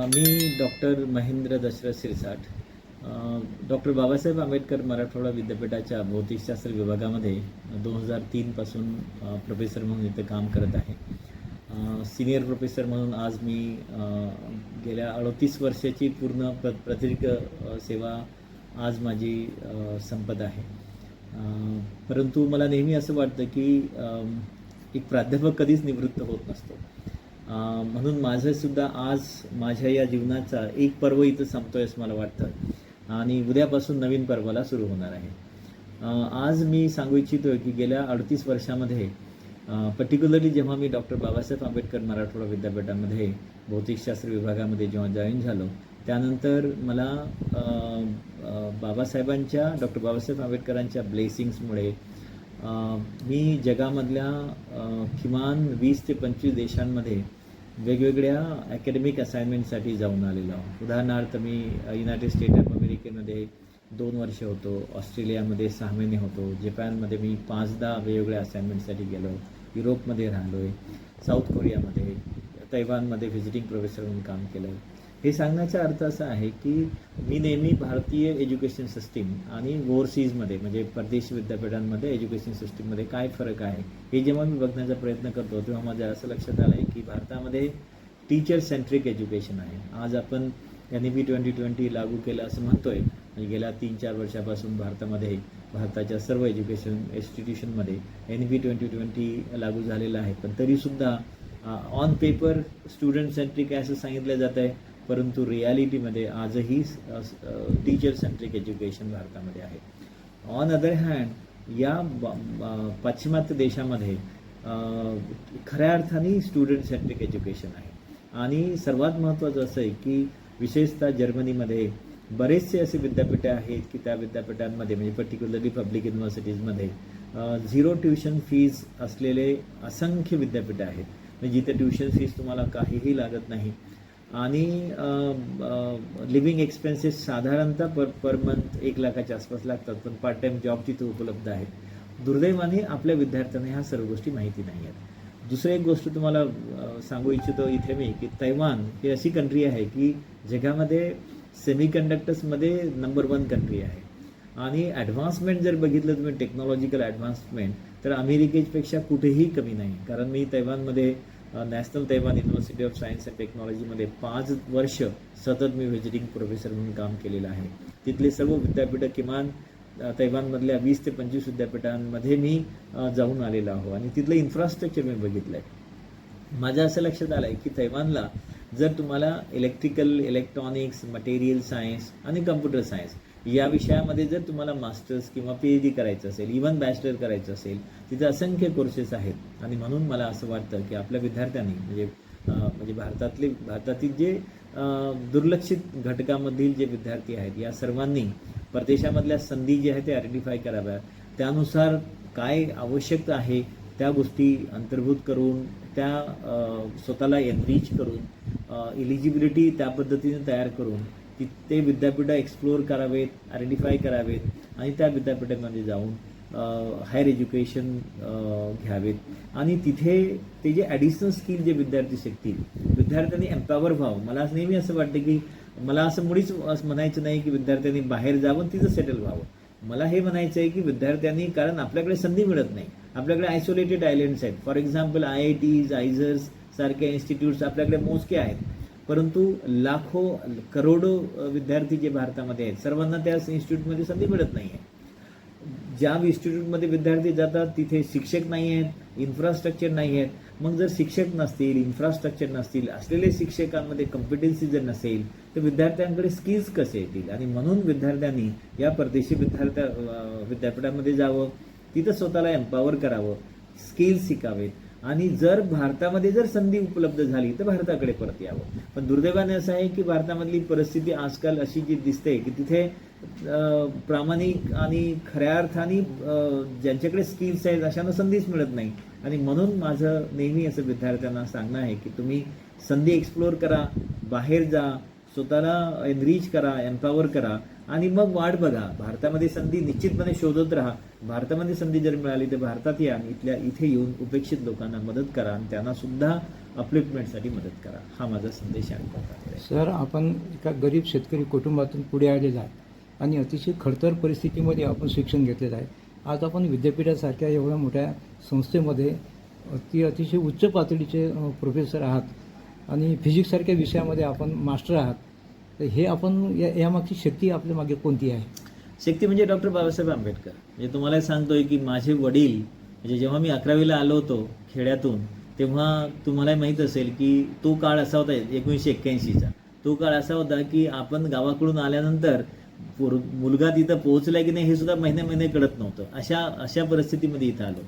मी doctor Mahendra Dasharath Shirsat, doctor Babasaheb Ambedkar Marathwada विद्यापीठाच्या भौतिकशास्त्र विभागामध्ये 2003 पासून प्रोफेसर म्हणून इथं काम करत आहे. सिनियर प्रोफेसर म्हणून आज मी गेल्या 38 वर्षाची पूर्ण प्रदीर्घ सेवा आज माझी संपत आहे. परंतु मला नेहमी असं वाटतं की एक प्राध्यापक कधीच निवृत्त होत नसतो. म्हणून माझंसुद्धा आज माझ्या या जीवनाचा एक पर्व इथं संपतोय असं मला वाटतं आणि उद्यापासून नवीन पर्वाला सुरू होणार आहे. आज मी सांगू इच्छितो की गेल्या 38 वर्षामध्ये पर्टिक्युलरली जेव्हा मी डॉक्टर बाबासाहेब आंबेडकर मराठवाडा विद्यापीठामध्ये भौतिकशास्त्र विभागामध्ये जेव्हा जॉईन झालो, त्यानंतर मला डॉक्टर बाबासाहेब आंबेडकरांच्या ब्लेसिंग्समुळे मी जगामधल्या किमान 20 ते 25 देशांमध्ये वेगवेगळ्या अकॅडमिक असाइनमेंटसाठी जाऊन आलेलो आहोत. उदाहरणार्थ मी युनायटेड स्टेट ऑफ अमेरिकेमध्ये 2 वर्ष होतो, ऑस्ट्रेलियामध्ये 6 महिने होतो, जपानमध्ये मी 5दा वेगवेगळ्या असाइनमेंटसाठी गेलो, युरोपमध्ये राहिलो आहे, साऊथ कोरियामध्ये, तैवानमध्ये व्हिजिटिंग प्रोफेसर म्हणून काम केलं. हे सांगण्याचा अर्थ असा आहे की मी नेहमी भारतीय एज्युकेशन सिस्टीम आणि ओव्हरसीजमध्ये म्हणजे परदेशी विद्यापीठांमध्ये एज्युकेशन सिस्टीममध्ये काय फरक आहे हे जेव्हा मी बघण्याचा प्रयत्न करतो तेव्हा माझ्या असं लक्षात आलं आहे की भारतामध्ये टीचर सेंट्रिक एज्युकेशन आहे. आज आपण NEP 2020 लागू केलं असं म्हणतोय. म्हणजे गेल्या 3-4 वर्षापासून भारताच्या सर्व एज्युकेशन इन्स्टिट्यूशनमध्ये NEP 2020 लागू झालेलं आहे. पण तरीसुद्धा ऑन पेपर स्टुडंट सेंट्रिक आहे असं सांगितलं जात आहे, परंतु रियालिटीमध्ये आजही टीचर सेंट्रिक एज्युकेशन भारतामध्ये आहे. ऑन अदर हँड या पाश्चिमात्य देशामध्ये खऱ्या अर्थाने स्टुडंट सेंट्रिक एज्युकेशन आहे. आणि सर्वात महत्त्वाचं असं आहे की विशेषतः जर्मनीमध्ये बरेचसे असे विद्यापीठे आहेत की त्या विद्यापीठांमध्ये म्हणजे पर्टिक्युलरली पब्लिक युनिव्हर्सिटीजमध्ये 0 ट्युशन फीज असलेले असंख्य विद्यापीठे आहेत. म्हणजे जिथे ट्युशन फीज तुम्हाला काहीही लागत नाही आणि लिव्हिंग एक्सपेन्सेस साधारणतः पर मंथ 1 लाखाच्या आसपास लागतात, पण पार्ट टाईम जॉब तिथे उपलब्ध आहेत. दुर्दैवाने आपल्या विद्यार्थ्यांना ह्या सर्व गोष्टी माहिती नाही आहेत. दुसरी एक गोष्ट तुम्हाला सांगू इच्छितो इथे मी की तैवान ही अशी कंट्री आहे की जगामध्ये सेमीकंडक्टर्समध्ये नंबर 1 कंट्री आहे. आणि ॲडव्हान्समेंट जर बघितलं तुम्ही टेक्नॉलॉजिकल ॲडव्हान्समेंट तर अमेरिकेपेक्षा कुठेही कमी नाही. कारण मी तैवानमध्ये national Taiwan university of science and टेक्नॉलॉजीमध्ये 5 वर्ष सतत मी व्हिजिटिंग प्रोफेसर म्हणून काम केलेलं आहे. तिथले सर्व विद्यापीठं किमान तैवानमधल्या 20 ते 25 विद्यापीठांमध्ये मी जाऊन आलेलो आहो आणि तिथलं इन्फ्रास्ट्रक्चर मी बघितलं आहे. माझ्या असं लक्षात आलं आहे की तैवानला जर तुम्हाला इलेक्ट्रॉनिक्स, मटेरियल सायन्स आणि कम्प्युटर सायन्स या विषयामध्ये जर तुम्हाला मास्टर्स किंवा PhD करायचं असेल, इव्हन बॅचलर करायचं असेल, तिथे असंख्य कोर्सेस आहेत. आणि म्हणून मला असं वाटतं की आपल्या विद्यार्थ्यांनी म्हणजे भारतातील जे दुर्लक्षित घटकामधील जे विद्यार्थी आहेत या सर्वांनी परदेशामधल्या संधी ज्या आहेत ते आयडेंटिफाय कराव्या. त्यानुसार काय आवश्यक आहे त्या गोष्टी अंतर्भूत करून त्या स्वतःला एनरिच करून इलिजिबिलिटी त्या पद्धतीने तयार करून ते विद्यापीठं एक्सप्लोअर करावेत, आयडेंटिफाय करावेत आणि त्या विद्यापीठामध्ये जाऊन हायर एज्युकेशन घ्यावेत आणि तिथे ते जे ॲडिशनल स्किल जे विद्यार्थी शिकतील, विद्यार्थ्यांनी एम्पॉवर व्हावं. मला नेहमी असं वाटतं की मला असं मुळीच म्हणायचं नाही की विद्यार्थ्यांनी बाहेर जावं तिथं सेटल व्हावं. मला हे म्हणायचं आहे की विद्यार्थ्यांनी, कारण आपल्याकडे संधी मिळत नाही, आपल्याकडे आयसोलेटेड आयलँड्स आहेत. फॉर एक्झाम्पल IITs, आयझर्स सारख्या इन्स्टिट्यूट्स आपल्याकडे मोजके आहेत, परंतु लाखो करोडो विद्यार्थी जे भारतामध्ये आहेत सर्वांना त्या इन्स्टिट्यूटमध्ये संधी मिळत नाही आहे. ज्या इन्स्टिट्यूटमध्ये विद्यार्थी जातात तिथे शिक्षक नाही आहेत, इन्फ्रास्ट्रक्चर नाही आहेत. मग जर शिक्षक नसतील, इन्फ्रास्ट्रक्चर नसतील, असलेले शिक्षकांमध्ये कॉम्पिटन्सी जर नसेल तर विद्यार्थ्यांकडे स्किल्स कसे येतील. आणि म्हणून विद्यार्थ्यांनी या परदेशी विद्यापीठामध्ये जावं, तिथं स्वतःला एम्पॉवर करावं, स्किल्स शिकावेत आणि जर भारतामध्ये जर संधी उपलब्ध झाली तर भारताकडे परत यावं. पण दुर्दैवाने असं आहे की भारतामधली परिस्थिती आजकाल अशी जी दिसते की तिथे प्रामाणिक आणि खऱ्या अर्थाने ज्यांच्याकडे स्किल्स आहेत अशांना संधीच मिळत नाही. आणि म्हणून माझं नेहमी असं विद्यार्थ्यांना सांगणं आहे की तुम्ही संधी एक्सप्लोअर करा, बाहेर जा, स्वतःला एनरिच करा, एम्पॉवर करा आणि मग वाट बघा. भारतामध्ये संधी निश्चितपणे शोधत राहा. भारतामध्ये संधी जर मिळाली तर भारतात या आणि इथे येऊन उपेक्षित लोकांना मदत करा आणि त्यांना सुद्धा अपलिफ्टमेंटसाठी मदत करा. हा माझा संदेश आहे. सर, आपण एका गरीब शेतकरी कुटुंबातून पुढे आलेला आहे आणि अतिशय खडतर परिस्थितीमध्ये आपण शिक्षण घेतलेलं आहे. आज आपण विद्यापीठासारख्या एवढ्या मोठ्या संस्थेमध्ये अतिशय उच्च पातळीचे प्रोफेसर आहात आणि फिजिक्ससारख्या विषयामध्ये आपण मास्टर आहात. तर हे आपण यामागची शक्ती आपल्या मागे कोणती आहे? शक्ती म्हणजे डॉक्टर बाबासाहेब आंबेडकर. म्हणजे तुम्हाला सांगतोय की माझे वडील, म्हणजे जेव्हा मी 11वीला आलो होतो खेड्यातून, तेव्हा तुम्हालाही माहीत असेल की तो काळ असा होता 1981चा. तो काळ असा होता की आपण गावाकडून आल्यानंतर मुलगा तिथं पोहोचला की नाही हे सुद्धा महिने कळत नव्हतं. अशा परिस्थितीमध्ये इथं आलो.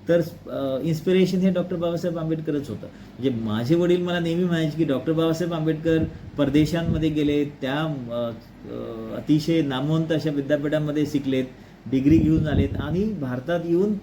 तर इन्स्पिरेशन हे डॉक्टर बाबासाहेब आंबेडकरच होतं. म्हणजे माझे वडील मला नेहमी म्हणायचे की डॉक्टर बाबासाहेब आंबेडकर परदेशांमध्ये गेले, त्या अतिशय नामवंत अशा विद्यापीठामध्ये शिकलेत, डिग्री घेऊन आलेत आणि भारतात येऊन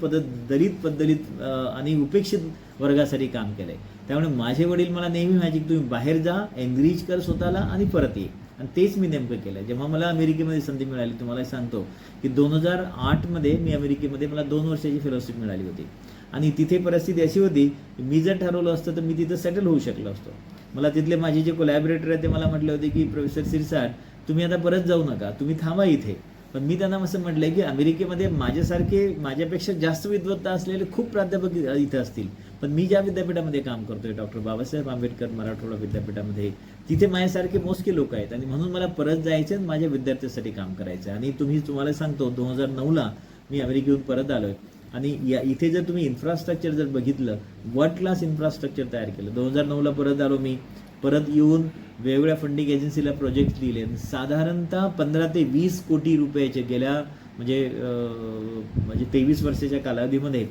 दलित आणि उपेक्षित वर्गासाठी काम केलंय. त्यामुळे माझे वडील मला नेहमी म्हणायचे की तुम्ही बाहेर जा, एनरिच कर स्वतःला आणि परत ये. आणि तेच मी नेमकं केलं. जेव्हा मला अमेरिकेमध्ये संधी मिळाली, तुम्हाला सांगतो की 2008मध्ये मी अमेरिकेमध्ये मला 2 वर्षाची फेलोशिप मिळाली होती. आणि तिथे परिस्थिती अशी होती की मी जर ठरवलं असतं तर मी तिथं सेटल होऊ शकलो असतो. मला तिथले माझे जे कोलॅबोरेटर आहेत ते मला म्हटले होते की प्रोफेसर सिरसाट, तुम्ही आता परत जाऊ नका, तुम्ही थांबा इथे. पण मी त्यांना असं म्हटलंय की अमेरिकेमध्ये माझ्यापेक्षा जास्त विद्वत्ता असलेले खूप प्राध्यापक इथं असतील, पण मी ज्या विद्यापीठामध्ये काम करतोय, डॉक्टर बाबासाहेब आंबेडकर मराठवाडा विद्यापीठामध्ये, तिथे माझ्यासारखे मोजके लोक आहेत आणि म्हणून मला परत जायचं आणि माझ्या विद्यार्थ्यांसाठी काम करायचं. आणि तुम्हाला सांगतो 2009ला मी अमेरिकेहून परत आलोय आणि इथे जर तुम्ही इन्फ्रास्ट्रक्चर जर बघितलं, वर्ल्ड क्लास इन्फ्रास्ट्रक्चर तयार केलं. 2009ला परत आलो मी. परत येऊन वेगवेगळ्या फंडिंग एजन्सीला प्रोजेक्ट दिले. साधारणतः 15 ते 20 कोटी रुपयाचे गेल्या म्हणजे 23 वर्षाच्या कालावधीमध्ये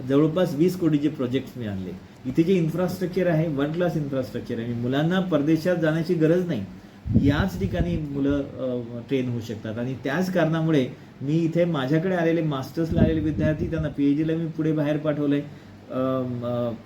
जवळपास 20 कोटीचे प्रोजेक्ट्स मी आणले. इथे जे इन्फ्रास्ट्रक्चर आहे वर्ल्ड क्लास इन्फ्रास्ट्रक्चर आहे. मुलांना परदेशात जाण्याची गरज नाही, याच ठिकाणी मुलं ट्रेन होऊ शकतात. आणि त्याच कारणामुळे मी इथे माझ्याकडे आलेले मास्टर्सला आलेले विद्यार्थी, त्यांना PhDला मी पुढे बाहेर पाठवलंय.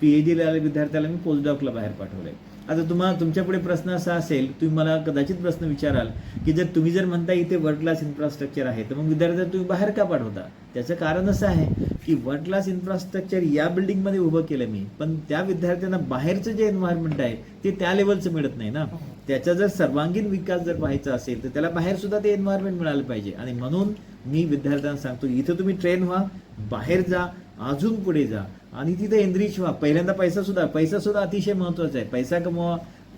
PhDला आलेल्या विद्यार्थ्याला मी पोस्टडॉकला बाहेर पाठवलंय. आता तुमच्या पुढे प्रश्न असा असेल, तुम्ही मला कदाचित प्रश्न विचाराल की तुम्ही जर म्हणता इथे वर्ल्ड क्लास इन्फ्रास्ट्रक्चर आहे तर मग विद्यार्थ्यांना तुम्ही बाहेर का पाठवता? त्याचं कारण असं आहे की वर्ल्ड क्लास इन्फ्रास्ट्रक्चर या बिल्डिंगमध्ये उभं केलं मी, पण त्या विद्यार्थ्यांना बाहेरचं जे एन्व्हायरमेंट आहे ते त्या लेवलचं मिळत नाही ना. त्याचा जर सर्वांगीण विकास जर पाहायचा असेल तर त्याला बाहेर सुद्धा ते एन्व्हायरमेंट मिळालं पाहिजे. आणि म्हणून मी विद्यार्थ्यांना सांगतो, इथं तुम्ही ट्रेन व्हा, बाहेर जा, अजून पुढे जा आणि तिथे एनरिच व्हा. पहिल्यांदा पैसा सुद्धा अतिशय महत्वाचा आहे. पैसा कमवा,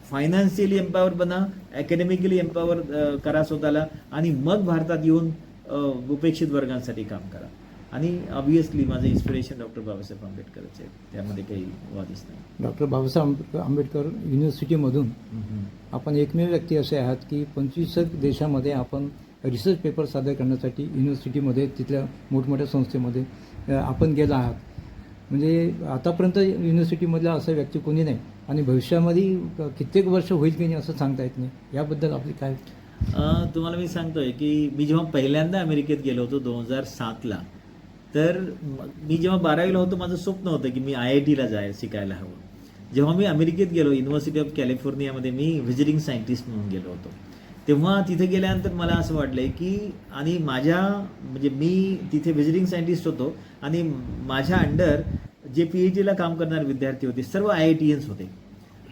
फायनान्शियली एम्पॉवर बना, अकॅडमिकली एम्पॉवर करा स्वतःला आणि मग भारतात येऊन उपेक्षित वर्गांसाठी काम करा. आणि ऑब्व्हियसली माझं इन्स्पिरेशन डॉक्टर बाबासाहेब आंबेडकरच आहे, त्यामध्ये काही वादच नाही. डॉक्टर बाबासाहेब आंबेडकर युनिव्हर्सिटीमधून आपण एकमेव व्यक्ती असे आहात की 25 देशामध्ये आपण रिसर्च पेपर सादर करण्यासाठी युनिव्हर्सिटीमध्ये, तिथल्या मोठमोठ्या संस्थेमध्ये आपण गेला आहात. म्हणजे आतापर्यंत युनिव्हर्सिटीमधला असा व्यक्ती कोणी नाही आणि भविष्यामध्ये कित्येक वर्ष होईल की नाही असं सांगता येत नाही. याबद्दल आपली काय? तुम्हाला मी सांगतोय की मी जेव्हा पहिल्यांदा अमेरिकेत गेलो होतो 2007ला, तर मी जेव्हा 12वीला होतो माझं स्वप्न होतं की मी IITला शिकायला हवं. जेव्हा मी अमेरिकेत गेलो, युनिव्हर्सिटी ऑफ कॅलिफोर्नियामध्ये मी व्हिजिटिंग सायंटिस्ट म्हणून गेलो होतो, तेव्हा तिथे गेल्यानंतर मला असं वाटलंय की आणि म्हणजे मी तिथे व्हिजिटिंग सायंटिस्ट होतो आणि माझ्या अंडर जे PhDला काम करणारे विद्यार्थी होते सर्व IITians होते.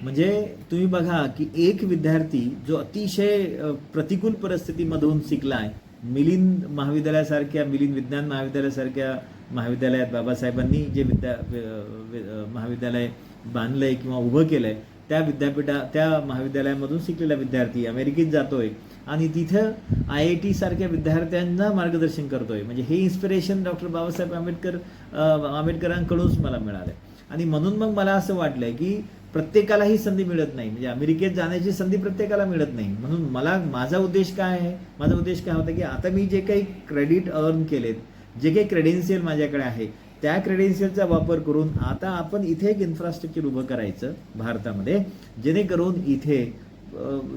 म्हणजे तुम्ही बघा की एक विद्यार्थी जो अतिशय प्रतिकूल परिस्थितीमधून शिकलाय, मिलिंद विज्ञान महाविद्यालयासारख्या महाविद्यालयात बाबासाहेबांनी जे महाविद्यालय बांधलंय किंवा उभं केलंय, त्या महाविद्यालयामधून शिकलेला विद्यार्थी अमेरिकेत जातोय आणि तिथं IIT सारख्या विद्यार्थ्यांना मार्गदर्शन करतोय. म्हणजे हे इन्स्पिरेशन डॉक्टर बाबासाहेब आंबेडकरांकडूनच मला मिळालंय. आणि म्हणून मग मला असं वाटलंय की प्रत्येकाला ही संधी मिळत नाही, म्हणजे अमेरिकेत जाण्याची संधी प्रत्येकाला मिळत नाही. म्हणून माझा उद्देश काय आहे? माझा उद्देश काय होता की आता मी जे काही क्रेडिट अर्न केलेत, जे काही क्रेडेन्शियल माझ्याकडे आहे, त्या क्रेडेन्शियलचा वापर करून आता आपण इथे एक इन्फ्रास्ट्रक्चर उभं करायचं भारतामध्ये, जेणेकरून इथे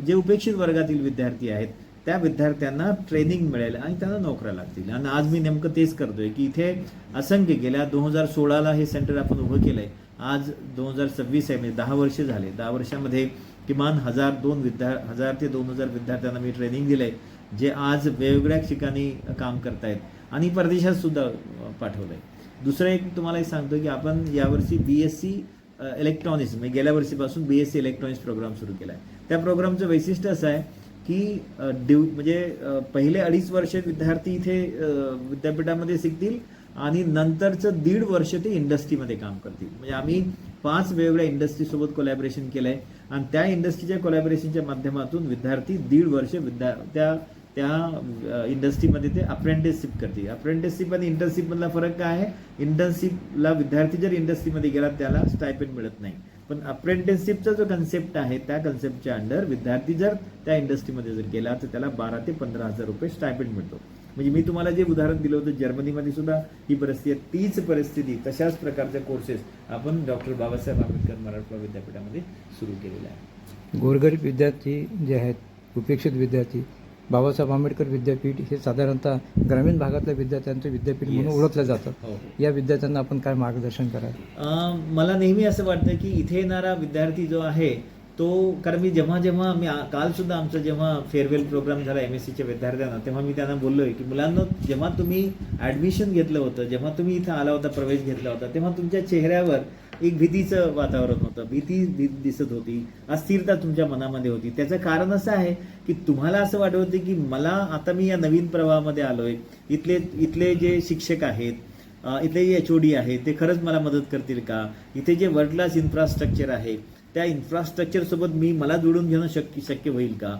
जे उपेक्षित वर्गातील विद्यार्थी आहेत त्या विद्यार्थ्यांना ट्रेनिंग मिळेल आणि त्यांना नोकऱ्या लागतील. आणि आज मी नेमकं तेच करतोय की इथे असंख्य गेल्या 2016ला हे सेंटर आपण उभं केलंय. आज 2026 आहे, म्हणजे 10 वर्ष झाले. 10 वर्षामध्ये किमान 1000 ते 2000 विद्यार्थ्यांना मी ट्रेनिंग दिलंय, जे आज वेगवेगळ्या ठिकाणी काम करतायत आणि परदेशात सुद्धा पाठवलंय. दुसरं एक तुम्हाला सांगतो की आपण यावर्षी BSc इलेक्ट्रॉनिक्स म्हणजे गेल्या वर्षीपासून BSc इलेक्ट्रॉनिक्स प्रोग्राम सुरू केला आहे. त्या प्रोग्रामचं वैशिष्ट्य असं आहे की पहिले 2.5 वर्ष विद्यार्थी इथे विद्यापीठामध्ये शिकतील आणि नंतरचं 1.5 वर्ष ते इंडस्ट्रीमध्ये काम करतील. म्हणजे आम्ही 5 वेगवेगळ्या इंडस्ट्रीसोबत कोलॅबरेशन केलं आहे आणि त्या इंडस्ट्रीच्या कोलॅबरेशनच्या माध्यमातून विद्यार्थी 1.5 वर्ष त्या इंडस्ट्रीमध्ये ते अप्रेंटिसशिप करतील. अप्रेंटिसशिप आणि इंटर्नशिपमधला फरक काय आहे? इंटर्नशिपला विद्यार्थी जर इंडस्ट्रीमध्ये गेला त्याला स्टायपेंड मिळत नाही, पण अप्रेंटिसशिपचा जो कन्सेप्ट आहे त्या कन्सेप्टच्या अंडर विद्यार्थी जर त्या इंडस्ट्रीमध्ये जर गेला तर त्याला 12 ते 15 हजार रुपये स्टायपेंड मिळतो. म्हणजे मी तुम्हाला जे उदाहरण दिलं होतं जर्मनीमध्ये सुद्धा ही परिस्थिती आहे. तीच परिस्थिती तशाच प्रकारचे कोर्सेस आपण डॉक्टर बाबासाहेब आंबेडकर मराठवाडा विद्यापीठामध्ये सुरू केलेले आहे. गोरगरीब विद्यार्थी जे आहेत, उपेक्षित विद्यार्थी, बाबासाहेब आंबेडकर विद्यापीठ हे साधारणतः ग्रामीण भागातल्या विद्यार्थ्यांचं विद्यापीठ म्हणून ओळखलं जातं. हो. या विद्यार्थ्यांना आपण काय मार्गदर्शन कराल? मला नेहमी असं वाटतं की इथे येणारा विद्यार्थी जो आहे तो, कारण मी जेव्हा मी काल सुद्धा आमचं जेव्हा फेअरवेल प्रोग्राम झाला MSCच्या विद्यार्थ्यांना, तेव्हा मी त्यांना बोललोय की मुलांना जेव्हा तुम्ही ॲडमिशन घेतलं होतं, जेव्हा तुम्ही इथं आला होता, प्रवेश घेतला होता, तेव्हा तुमच्या चेहऱ्यावर एक भीतीचं वातावरण होतं, भीती दिसत होती, अस्थिरता तुमच्या मनामध्ये होती. त्याचं कारण असं आहे की तुम्हाला असं वाटत होतं की मला आता मी या नवीन प्रवाहामध्ये आलोय, इथले जे शिक्षक आहेत, इथले जे HOD आहेत ते खरंच मला मदत करतील का, इथे जे वर्ल्ड क्लास इन्फ्रास्ट्रक्चर आहे त्या इन्फ्रास्ट्रक्चर सोबत मला जोडून घेणं शक्य होईल का.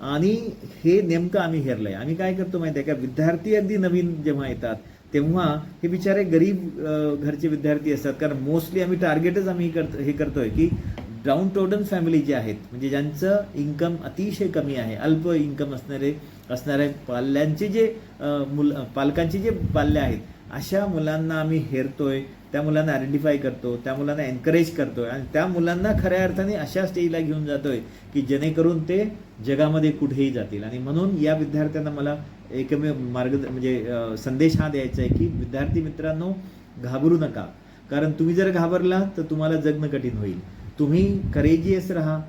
आणि हे नेमकं आम्ही हेरलंय. आम्ही काय करतो माहिती आहे का, विद्यार्थी अगदी नवीन जेव्हा येतात तेव्हा हे बिचारे गरीब घरचे विद्यार्थी असतात, कारण मोस्टली आम्ही टार्गेटच हे करतोय की डाऊन टोडन फॅमिली जे आहेत, म्हणजे ज्यांचं इन्कम अतिशय कमी आहे, अल्प इन्कम असणारे पाल्यांचे जे पालकांचे जे पाल्य आहेत, अशा मुलांना आम्ही हेरतोय, त्या मुलांना आयडेंटिफाय करतो, त्या मुलांना एनकरेज करतोय आणि त्या मुलांना खऱ्या अर्थाने अशा स्टेजला घेऊन जातोय की जेणेकरून ते जगामध्ये कुठेही जातील. आणि म्हणून या विद्यार्थ्यांना मला एकमेव संदेश हा द्यायचा आहे की विद्यार्थी मित्रांनो, घाबरू नका, कारण तुम्ही जर घाबरला तर तुम्हाला जगणं कठीण होईल. तुम्ही करेजियस राहा,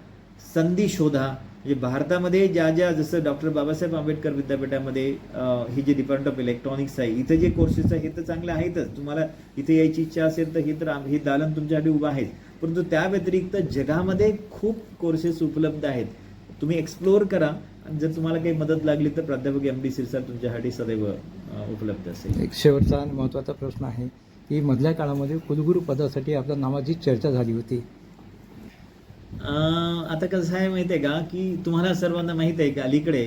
संधी शोधा. म्हणजे भारतामध्ये ज्या जसं डॉक्टर बाबासाहेब आंबेडकर विद्यापीठामध्ये ही जे डिपार्टमेंट ऑफ इलेक्ट्रॉनिक्स आहे, इथं जे कोर्सेस आहे हे तर चांगले आहेतच, तुम्हाला इथे यायची इच्छा असेल तर हे दालन तुमच्यासाठी उभं आहे, परंतु त्या व्यतिरिक्त जगामध्ये खूप कोर्सेस उपलब्ध आहेत. तुम्ही एक्सप्लोअर करा आणि जर तुम्हाला काही मदत लागली तर प्राध्यापक MD सिरसाट तुमच्यासाठी सदैव उपलब्ध असेल. एक शेवटचा आणि महत्त्वाचा प्रश्न आहे की मधल्या काळामध्ये कुलगुरू पदासाठी आपल्या नावाची चर्चा झाली होती. आता कसं आहे माहिती आहे का की तुम्हाला सर्वांना माहित आहे की अलीकडे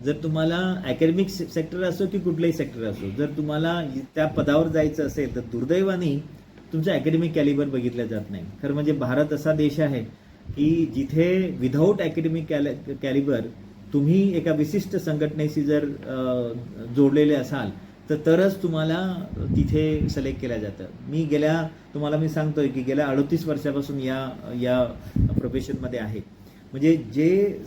जर तुम्हाला अकॅडमिक सेक्टर असो की कुठलंही सेक्टर असो, जर तुम्हाला त्या पदावर जायचं असेल तर दुर्दैवाने तुमचं अकॅडमिक कॅलिबर बघितलं जात नाही. खरं म्हणजे भारत असा देश आहे की जिथे विदाऊट अकॅडमिक कॅलिबर तुम्ही एका विशिष्ट संघटनेशी जर जोडलेले असाल तरच तुम्हाला तिथे सिलेक्ट केलं जातं. तुम्हाला मी सांगतोय की गेल्या 38 वर्षापासून या प्रोफेशनमध्ये आहे. म्हणजे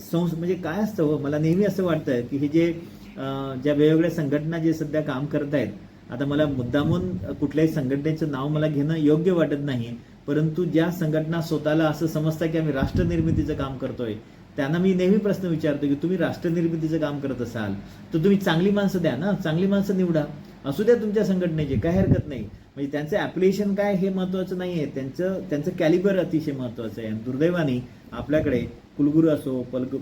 म्हणजे काय असतं, मला नेहमी असं वाटतं की हे ज्या वेगवेगळ्या संघटना जे सध्या काम करत आहेत, आता मला मुद्दामून कुठल्याही संघटनेचं नाव मला घेणं योग्य वाटत नाही, परंतु ज्या संघटना स्वतःला असं समजतात की आम्ही राष्ट्रनिर्मितीचं काम करतोय, त्यांना मी नेहमी प्रश्न विचारतो की तुम्ही राष्ट्रनिर्मितीचं काम करत असाल तर तुम्ही चांगली माणसं द्या ना, चांगली माणसं निवडा, असू द्या तुमच्या संघटनेचे, काय हरकत नाही. म्हणजे त्यांचं ॲप्लिकेशन काय हे महत्त्वाचं नाही आहे, त्यांचं कॅलिबर अतिशय महत्त्वाचं आहे. आणि दुर्दैवाने आपल्याकडे कुलगुरू असो,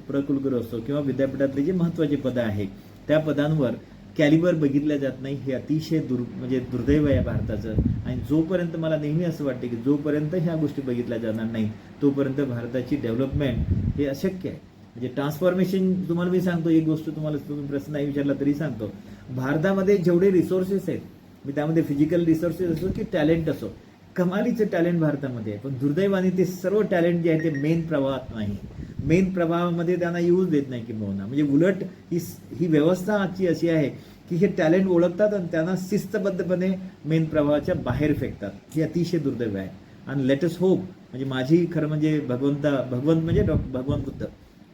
प्रकुलगुरू असो किंवा विद्यापीठातले जे महत्त्वाचे पदं आहेत त्या पदांवर कॅलिबर बघितलं जात नाही. हे अतिशय दुर्दैव आहे भारताचं. आणि जोपर्यंत मला नेहमी असं वाटतं की जोपर्यंत ह्या गोष्टी बघितल्या जाणार नाही तोपर्यंत भारताची डेव्हलपमेंट हे अशक्य आहे. म्हणजे ट्रान्सफॉर्मेशन, तुम्हाला मी सांगतो एक गोष्ट, तुम्ही प्रश्न नाही विचारला तरी सांगतो, भारतामध्ये जेवढे रिसोर्सेस आहेत, मी त्यामध्ये फिजिकल रिसोर्सेस असो की टॅलेंट असो, कमालीचं टॅलेंट भारतामध्ये आहे, पण दुर्दैवाने ते सर्व टॅलेंट जे आहे ते मेन प्रवाहात नाही, मेन प्रवाहामध्ये त्यांना यूज देत नाही किंबहुना. म्हणजे उलट ही व्यवस्था आजची अशी आहे की हे टॅलेंट ओळखतात आणि त्यांना शिस्तबद्धपणे मेन प्रवाहाच्या बाहेर फेकतात. ही अतिशय दुर्दैव आहे. आणि लेटेस्ट होप, म्हणजे माझी खरं म्हणजे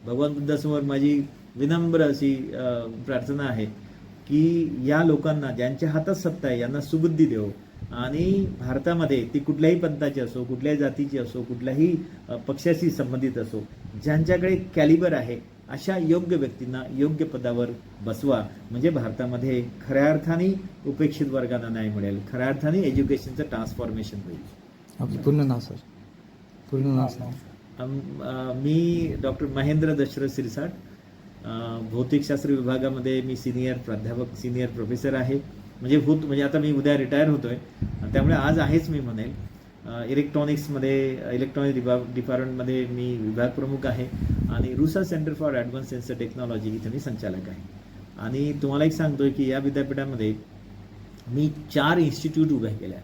भगवान बुद्धासमोर माझी विनम्र अशी प्रार्थना आहे की या लोकांना ज्यांच्या हातात सत्ता आहे यांना सुबुद्धी देव, आणि भारतामध्ये ती कुठल्याही पंथाची असो, कुठल्याही जातीची असो, कुठल्याही पक्षाशी संबंधित असो, ज्यांच्याकडे कॅलिबर आहे अशा योग्य व्यक्तींना योग्य पदावर बसवा. म्हणजे भारतामध्ये खऱ्या अर्थाने उपेक्षित वर्गांना न्याय मिळेल, खऱ्या अर्थाने एज्युकेशनचं ट्रान्सफॉर्मेशन होईल. आपलं पूर्ण नाव सर? पूर्ण नाव सांगा. मी डॉक्टर महेंद्र दशरथ सिरसाट, भौतिकशास्त्र विभागामध्ये मी सिनियर प्रोफेसर आहे. म्हणजे आता मी उद्या रिटायर होतोय, त्यामुळे आज आहेच मी म्हणेल. इलेक्ट्रॉनिक डिपार्टमेंटमध्ये मी विभाग प्रमुख आहे आणि RUSA centre for advance sensor technology इथे मी संचालक आहे. आणि तुम्हाला एक सांगतोय की या विद्यापीठामध्ये मी 4 इन्स्टिट्यूट उभ्या केल्या.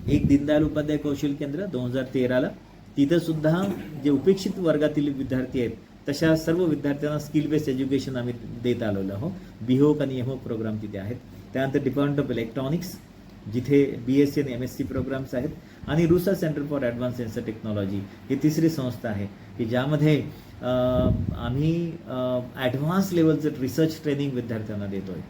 एक दीनदयाल उपाध्याय कौशल केंद्र 2013ला, तिथं सुद्धा जे उपेक्षित वर्गातील विद्यार्थी आहेत तशा सर्व विद्यार्थ्यांना स्किल बेस्ड एज्युकेशन आम्ही देत आलेलो आहोत. बिहोक आणि एमओक प्रोग्राम तिथे आहेत. त्यानंतर डिपार्टमेंट ऑफ इलेक्ट्रॉनिक्स, जिथे BSc आणि MSc प्रोग्राम्स आहेत, आणि RUSA centre for advance sensor technology ही तिसरी संस्था आहे की ज्यामध्ये आम्ही ॲडव्हान्स लेवलचं रिसर्च ट्रेनिंग विद्यार्थ्यांना देतोय.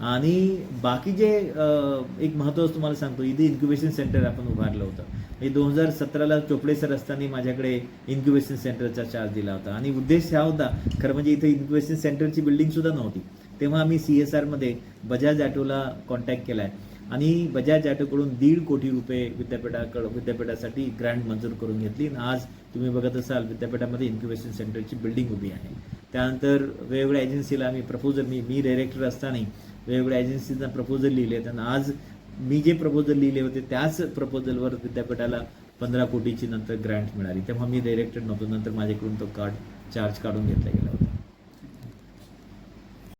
आणि बाकी जे एक महत्त्वाचं तुम्हाला सांगतो, इथे इन्क्युबेशन सेंटर आपण उभारलं होतं. म्हणजे 2017ला चोपडे सर असताना माझ्याकडे इन्क्युबेशन सेंटरचा चार्ज दिला होता आणि उद्देश हा होता, खरं म्हणजे इथे इन्क्युबेशन सेंटरची बिल्डिंगसुद्धा नव्हती. तेव्हा आम्ही CSRमध्ये बजाज ॲटोला कॉन्टॅक्ट केला आहे आणि बजाज ॲटोकडून 1.5 कोटी रुपये विद्यापीठासाठी ग्रँट मंजूर करून घेतली. आणि आज तुम्ही बघत असाल विद्यापीठामध्ये इन्क्युबेशन सेंटरची बिल्डिंग उभी आहे. त्यानंतर वेगवेगळ्या एजन्सीला आम्ही प्रपोजल, मी डायरेक्टर असताना वेगवेगळ्या एजन्सीजना प्रपोजल लिहिले. त्यांना आज मी जे प्रपोजल लिहिले होते त्याच प्रपोजलवर विद्यापीठाला 15 कोटीची नंतर ग्रँट मिळाली. तेव्हा मी डायरेक्टर नव्हतो, नंतर माझ्याकडून तो चार्ज काढून घेतला गेला होता.